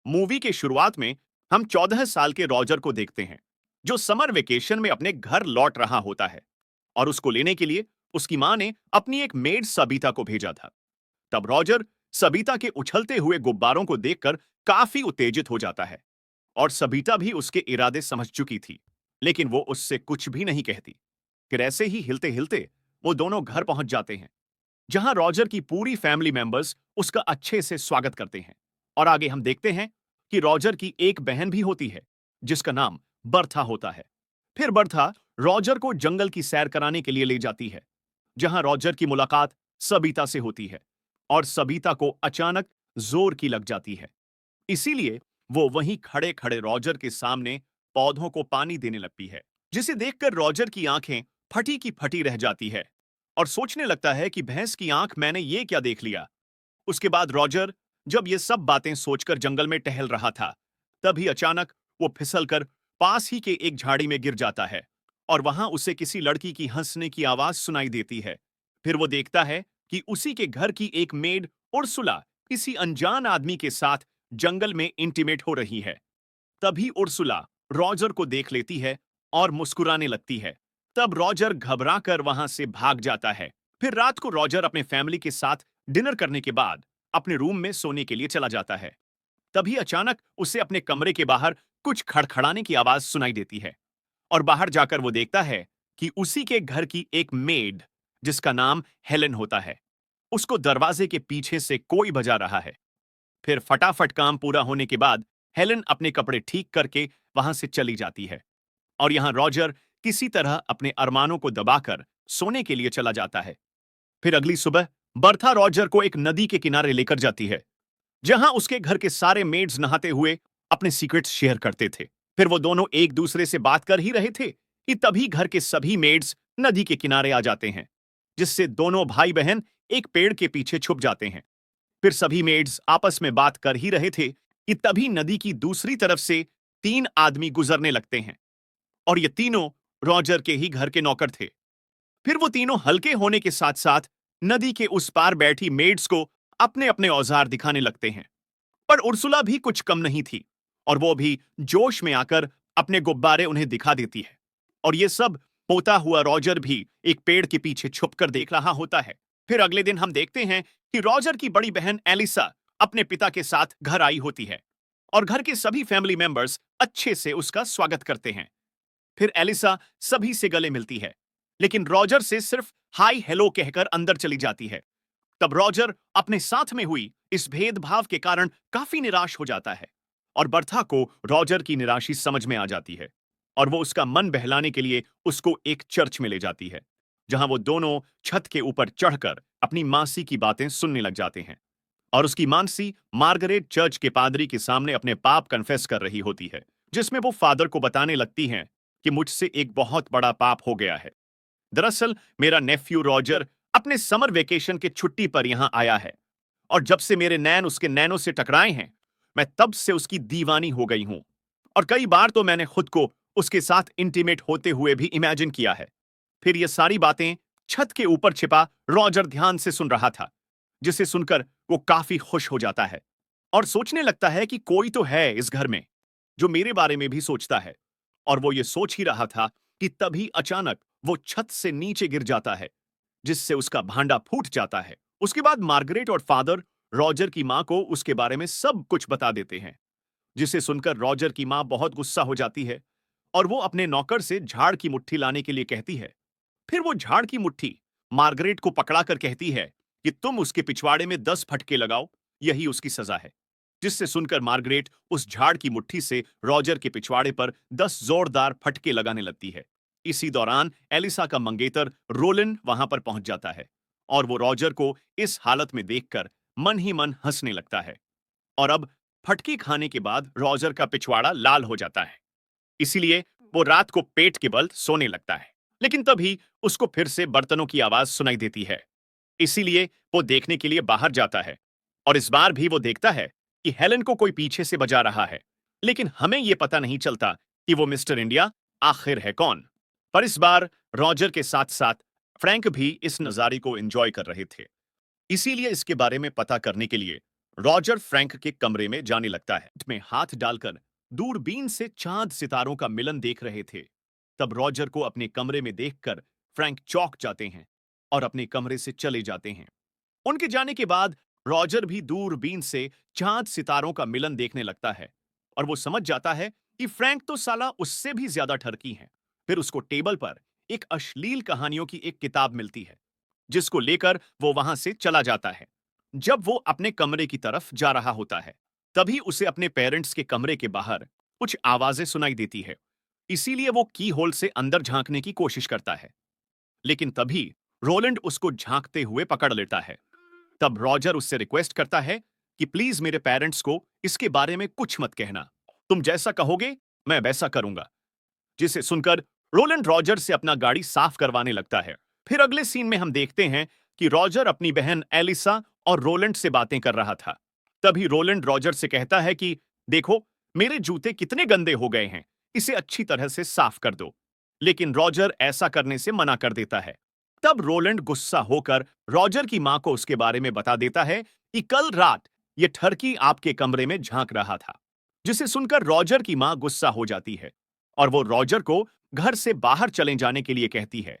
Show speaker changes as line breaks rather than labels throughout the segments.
Movie के शुरुआत में हम 14 साल के रॉजर को देखते हैं, जो समर वेकेशन में अपने घर लौट रहा होता है और उसको लेने के लिए उसकी मां ने अपनी एक मेड सबीता को भेजा था। तब रॉजर सबीता के उछलते हुए गुब्बारों को देखकर काफी उत्तेजित हो जाता है और सबीता भी उसके इरादे समझ चुकी थी, लेकिन वो उससे कुछ भी नहीं कहती। फिर ऐसे ही हिलते हिलते वो दोनों घर पहुंच जाते हैं, जहां रॉजर की पूरी फैमिली मेंबर्स उसका अच्छे से स्वागत करते हैं। और आगे हम देखते हैं कि रॉजर की एक बहन भी होती है, जिसका नाम बर्था होता है। फिर बर्था रॉजर को जंगल की सैर कराने के लिए ले जाती है, जहां रॉजर की मुलाकात सबीता से होती है और सबीता को अचानक जोर की लग जाती है। इसीलिए वो वहीं खड़े खड़े रॉजर के सामने पौधों को पानी देने लगती है, जिसे देखकर रॉजर की आंखें फटी की फटी रह जाती है और सोचने लगता है कि भैंस की आंख, मैंने ये क्या देख लिया। उसके बाद रॉजर जब ये सब बातें सोचकर जंगल में टहल रहा था, तभी अचानक वो फिसलकर पास ही के एक झाड़ी में गिर जाता है और वहां उसे किसी लड़की की हंसने की आवाज सुनाई देती है। फिर वो देखता है कि उसी के घर की एक मेड उर्सुला किसी अनजान आदमी के साथ जंगल में इंटीमेट हो रही है। तभी उर्सुला रॉजर को देख लेती है और मुस्कुराने लगती है। तब रॉजर घबराकर वहां से भाग जाता है। फिर रात को रॉजर अपने फैमिली के साथ डिनर करने के बाद अपने रूम में सोने के लिए चला जाता है। तभी अचानक उसे अपने कमरे के बाहर कुछ खड़खड़ाने की आवाज सुनाई देती है और बाहर जाकर वो देखता है कि उसी के घर की एक मेड, जिसका नाम हेलेन होता है, उसको दरवाजे के पीछे से कोई बजा रहा है। फिर फटाफट काम पूरा होने के बाद हेलेन अपने कपड़े ठीक करके वहां से चली जाती है और यहां रॉजर किसी तरह अपने अरमानों को दबाकर सोने के लिए चला जाता है। फिर अगली सुबह बर्था रॉजर को एक नदी के किनारे लेकर जाती है, जहां उसके घर के सारे मेड्स नहाते हुए अपने सीक्रेट्स शेयर करते थे। फिर वो दोनों एक दूसरे से बात कर ही रहे थे कि तभी घर के सभी मेड्स नदी के किनारे आ जाते हैं, जिससे दोनों भाई बहन एक पेड़ के पीछे छुप जाते हैं। फिर सभी मेड्स आपस में बात कर ही रहे थे कि तभी नदी की दूसरी तरफ से 3 आदमी गुजरने लगते हैं और ये तीनों रॉजर के ही घर के नौकर थे। फिर वो तीनों हल्के होने के साथ साथ नदी के उस पार बैठी मेड्स को अपने अपने औजार दिखाने लगते हैं। पर उर्सुला भी कुछ कम नहीं थी और वो भी जोश में आकर अपने गुब्बारे उन्हें दिखा देती है। और ये सब होता हुआ रॉजर भी एक पेड़ के पीछे छुपकर देख रहा होता है। फिर अगले दिन हम देखते हैं कि रॉजर की बड़ी बहन एलिसा अपने पिता के साथ घर आई होती है और घर के सभी फैमिली मेंबर्स अच्छे से उसका स्वागत करते हैं। फिर एलिसा सभी से गले मिलती है, लेकिन रॉजर से सिर्फ हाय हेलो कहकर अंदर चली जाती है। तब रॉजर अपने साथ में हुई इस भेदभाव के कारण काफी निराश हो जाता है और बर्था को रॉजर की निराशा समझ में आ जाती है और वो उसका मन बहलाने के लिए उसको एक चर्च में ले जाती है, जहां वो दोनों छत के ऊपर चढ़कर अपनी मासी की बातें सुनने लग जाते हैं। और उसकी मानसी मार्गरेट चर्च के पादरी के सामने अपने पाप कन्फेस कर रही होती है, जिसमें वो फादर को बताने लगती हैं कि मुझसे एक बहुत बड़ा पाप हो गया है। दरअसल मेरा नेफ्यू रॉजर अपने समर वेकेशन के छुट्टी पर यहां आया है और जब से मेरे नैन उसके नैनों से टकराए हैं, मैं तब से उसकी दीवानी हो गई हूं और कई बार तो मैंने खुद को उसके साथ इंटीमेट होते हुए भी इमेजिन किया है। फिर ये सारी बातें छत के ऊपर छिपा रॉजर ध्यान से सुन रहा था, जिसे सुनकर वो काफी खुश हो जाता है और सोचने लगता है कि कोई तो है इस घर में जो मेरे बारे में भी सोचता है। और वो ये सोच ही रहा था कि तभी अचानक वो छत से नीचे गिर जाता है, जिससे उसका भांडा फूट जाता है। उसके बाद मार्गरेट और फादर रॉजर की मां को उसके बारे में सब कुछ बता देते हैं, जिसे सुनकर रॉजर की मां बहुत गुस्सा हो जाती है और वो अपने नौकर से झाड़ की मुट्ठी लाने के लिए कहती है। फिर वो झाड़ की मुट्ठी मार्गरेट को पकड़ाकर कहती है कि तुम उसके पिछवाड़े में 10 फटके लगाओ, यही उसकी सजा है। जिससे सुनकर मार्गरेट उस झाड़ की मुट्ठी से रॉजर के पिछवाड़े पर 10 जोरदार फटके लगाने लगती है। इसी दौरान एलिसा का मंगेतर रोलिन वहां पर पहुंच जाता है और वो रॉजर को इस हालत में देखकर मन ही मन हंसने लगता है। और अब फटके खाने के बाद रॉजर का पिछवाड़ा लाल हो जाता है, इसीलिए वो रात को पेट के बल सोने लगता है। लेकिन तभी उसको फिर से बर्तनों की आवाज सुनाई देती है, इसीलिए वो देखने के लिए बाहर जाता है और इस बार भी वो देखता है कि हेलन को कोई पीछे से बजा रहा है। लेकिन हमें यह पता नहीं चलता कि वो मिस्टर इंडिया आखिर है कौन। पर इस बार रॉजर के साथ साथ फ्रैंक भी इस नजारे को एंजॉय कर रहे थे, इसीलिए इसके बारे में पता करने के लिए रॉजर फ्रैंक के कमरे में जाने लगता है में हाथ डालकर दूरबीन से चांद सितारों का मिलन देख रहे थे। तब रॉजर को अपने कमरे में देखकर फ्रैंक चौंक जाते हैं और अपने कमरे से चले जाते हैं। उनके जाने के बाद रॉजर भी दूरबीन से चांद सितारों का मिलन देखने लगता है और वो समझ जाता है कि फ्रैंक तो साला उससे भी ज्यादा ठरकी है। फिर उसको टेबल पर एक अश्लील कहानियों की एक किताब मिलती है जिसको लेकर वो वहां से चला जाता है। जब वो अपने कमरे की तरफ जा रहा होता है तभी उसे अपने पेरेंट्स के कमरे के बाहर कुछ आवाजें सुनाई देती है। इसीलिए वो की होल से अंदर झांकने की कोशिश करता है, लेकिन तभी रोलैंड उसको झांकते हुए पकड़ लेता है। तब रॉजर उससे रिक्वेस्ट करता है कि प्लीज मेरे पेरेंट्स को इसके बारे में कुछ मत कहना, तुम जैसा कहोगे मैं वैसा करूंगा। जिसे सुनकर रोलैंड रॉजर से अपना गाड़ी साफ करवाने लगता है। फिर अगले सीन में हम देखते हैं कि रॉजर अपनी बहन एलिसा और रोलैंड से बातें कर रहा था। तभी रोलैंड रॉजर से कहता है कि देखो मेरे जूते कितने गंदे हो गए हैं, इसे अच्छी तरह से साफ कर दो। लेकिन रॉजर ऐसा करने से मना कर देता है। तब रोलैंड गुस्सा होकर रॉजर की मां को उसके बारे में बता देता है कि कल रात ये ठरकी आपके कमरे में झांक रहा था। जिसे सुनकर रॉजर की मां गुस्सा हो जाती है और वो रॉजर को घर से बाहर चले जाने के लिए कहती है।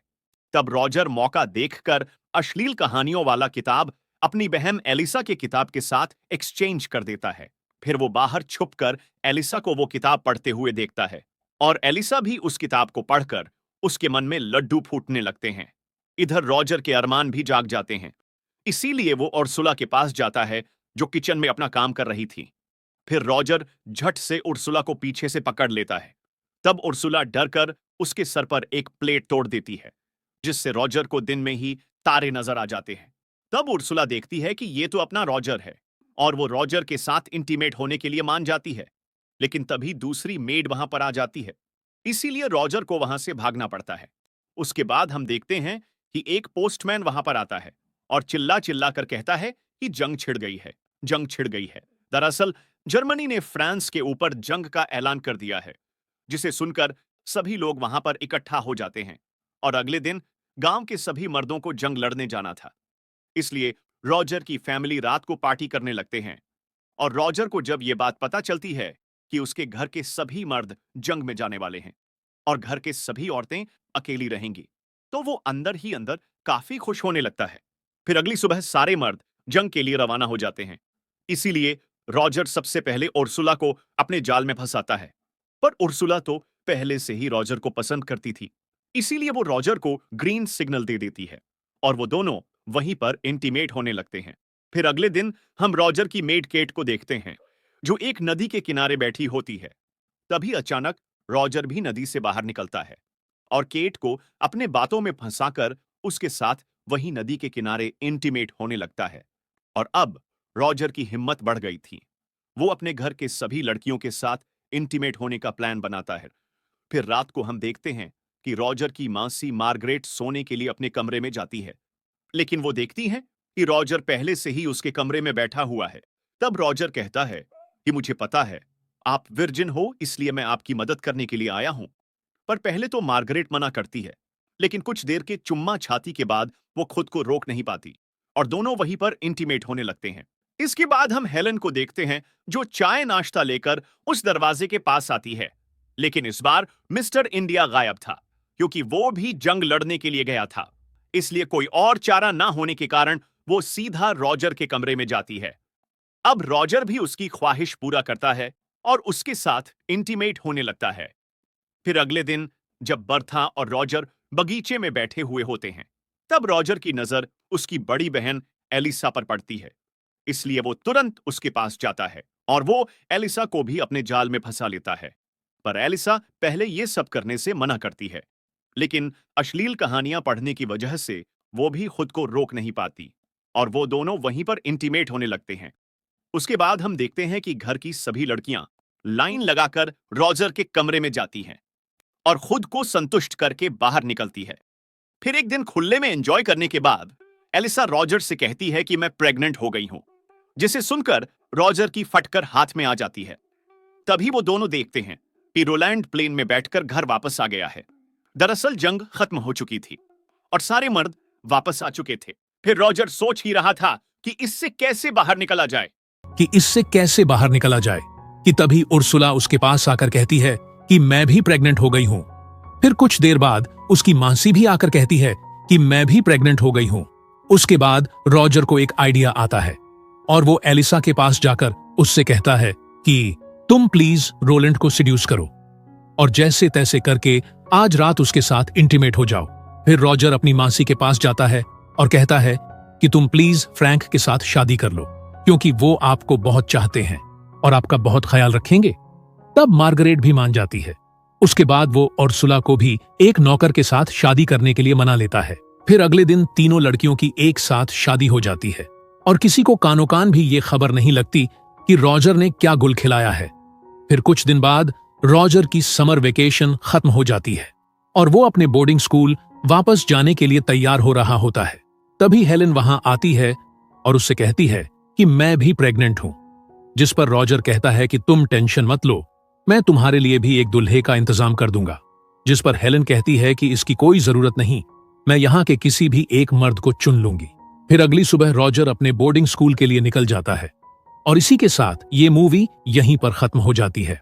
तब रॉजर मौका देखकर अश्लील कहानियों वाला किताब अपनी बहन एलिसा के किताब के साथ एक्सचेंज कर देता है। फिर वो बाहर छुपकर एलिसा को वो किताब पढ़ते हुए देखता है और एलिसा भी उस किताब को पढ़कर उसके मन में लड्डू फूटने लगते हैं। इधर रॉजर के अरमान भी जाग जाते हैं। इसीलिए वो उर्सुला के पास जाता है जो किचन में अपना काम कर रही थी। फिर रॉजर झट से उर्सुला को पीछे से पकड़ लेता है। तब उर्सुला डरकर उसके सर पर एक प्लेट तोड़ देती है जिससे रॉजर को दिन में ही तारे नजर आ जाते हैं। तब उर्सुला देखती है कि ये तो अपना रॉजर है और वो रॉजर के साथ इंटीमेट होने के लिए मान जाती है। लेकिन तभी दूसरी मेड वहां पर आ जाती है, इसीलिए रॉजर को वहां से भागना पड़ता है। उसके बाद हम देखते हैं कि एक पोस्टमैन वहां पर आता है और चिल्ला चिल्ला कर कहता है कि जंग छिड़ गई है, जंग छिड़ गई है। दरअसल जर्मनी ने फ्रांस के ऊपर जंग का ऐलान कर दिया है। जिसे सुनकर सभी लोग वहां पर इकट्ठा हो जाते हैं और अगले दिन गांव के सभी मर्दों को जंग लड़ने जाना था। इसलिए रॉजर की फैमिली रात को पार्टी करने लगते हैं और रॉजर को जब यह बात पता चलती है कि उसके घर के सभी मर्द जंग में जाने वाले हैं और घर के सभी औरतें अकेली रहेंगी, तो वो अंदर ही अंदर काफी खुश होने लगता है। फिर अगली सुबह सारे मर्द जंग के लिए रवाना हो जाते हैं। इसीलिए रॉजर सबसे पहले उर्सुला को अपने जाल में फंसाता है। पर उर्सुला तो पहले से ही रॉजर को पसंद करती थी, इसीलिए वो रॉजर को ग्रीन सिग्नल दे देती है और वो दोनों वहीं पर इंटीमेट होने लगते हैं। फिर अगले दिन हम रॉजर की मेड केट को देखते हैं जो एक नदी के किनारे बैठी होती है। तभी अचानक रॉजर भी नदी से बाहर निकलता है और केट को अपने बातों में फंसाकर उसके साथ वही नदी के किनारे इंटीमेट होने लगता है। और अब रॉजर की हिम्मत बढ़ गई थी। वो अपने घर के सभी लड़कियों के साथ इंटीमेट होने का प्लान बनाता है। फिर रात को हम देखते हैं कि रॉजर की मासी मार्गरेट सोने के लिए अपने कमरे में जाती है, लेकिन वो देखती है कि रॉजर पहले से ही उसके कमरे में बैठा हुआ है। तब रॉजर कहता है कि मुझे पता है आप विर्जिन हो, इसलिए मैं आपकी मदद करने के लिए आया हूं। पर पहले तो मार्गरेट मना करती है, लेकिन कुछ देर के चुम्मा छाती के बाद वो खुद को रोक नहीं पाती और दोनों वहीं पर इंटीमेट होने लगते हैं। इसके बाद हम हेलन को देखते हैं जो चाय नाश्ता लेकर उस दरवाजे के पास आती है, लेकिन इस बार मिस्टर इंडिया गायब था क्योंकि वो भी जंग लड़ने के लिए गया था। इसलिए कोई और चारा ना होने के कारण वो सीधा रॉजर के कमरे में जाती है। अब रॉजर भी उसकी ख्वाहिश पूरा करता है और उसके साथ इंटीमेट होने लगता है। फिर अगले दिन जब बर्था और रॉजर बगीचे में बैठे हुए होते हैं, तब रॉजर की नजर उसकी बड़ी बहन एलिसा पर पड़ती है। इसलिए वो तुरंत उसके पास जाता है और वो एलिसा को भी अपने जाल में फंसा लेता है। पर एलिसा पहले ये सब करने से मना करती है, लेकिन अश्लील कहानियां पढ़ने की वजह से वो भी खुद को रोक नहीं पाती और वो दोनों वहीं पर इंटीमेट होने लगते हैं। उसके बाद हम देखते हैं कि घर की सभी लड़कियां लाइन लगाकर रॉजर के कमरे में जाती हैं और खुद को संतुष्ट करके बाहर निकलती है। फिर एक दिन खुले में एंजॉय करने के बाद एलिसा रॉजर से कहती है कि मैं प्रेग्नेंट हो गई हूं, जिसे सुनकर रॉजर की फटकर हाथ में आ जाती है। तभी वो दोनों देखते हैं कि रोलैंड प्लेन में बैठकर घर वापस आ गया है। दरअसल जंग खत्म हो चुकी थी और सारे मर्द वापस आ चुके थे। फिर रॉजर सोच ही रहा था कि इससे कैसे बाहर निकला जाए,
कि इससे कैसे बाहर निकला जाए कि तभी उर्सुला उसके पास आकर कहती है कि मैं भी प्रेग्नेंट हो गई हूं। फिर कुछ देर बाद उसकी मासी भी आकर कहती है कि मैं भी प्रेग्नेंट हो गई हूं। उसके बाद रॉजर को एक आइडिया आता है और वो एलिसा के पास जाकर उससे कहता है कि तुम प्लीज रोलैंड को सिड्यूस करो और जैसे तैसे करके आज रात उसके साथ इंटीमेट हो जाओ। फिर रॉजर अपनी मासी के पास जाता है और कहता है कि तुम प्लीज फ्रैंक के साथ शादी कर लो क्योंकि वो आपको बहुत चाहते हैं और आपका बहुत ख्याल रखेंगे। तब मार्गरेट भी मान जाती है। उसके बाद वो उर्सुला को भी एक नौकर के साथ शादी करने के लिए मना लेता है। फिर अगले दिन तीनों लड़कियों की एक साथ शादी हो जाती है और किसी को कानो कान भी ये खबर नहीं लगती कि रॉजर ने क्या गुल खिलाया है। फिर कुछ दिन बाद रॉजर की समर वेकेशन खत्म हो जाती है और वो अपने बोर्डिंग स्कूल वापस जाने के लिए तैयार हो रहा होता है। तभी हेलेन वहां आती है और उससे कहती है कि मैं भी प्रेग्नेंट हूं, जिस पर रॉजर कहता है कि तुम टेंशन मत लो, मैं तुम्हारे लिए भी एक दुल्हे का इंतजाम कर दूंगा। जिस पर हेलेन कहती है कि इसकी कोई जरूरत नहीं, मैं यहाँ के किसी भी एक मर्द को चुन लूंगी। फिर अगली सुबह रॉजर अपने बोर्डिंग स्कूल के लिए निकल जाता है और इसी के साथ ये मूवी यहीं पर खत्म हो जाती है।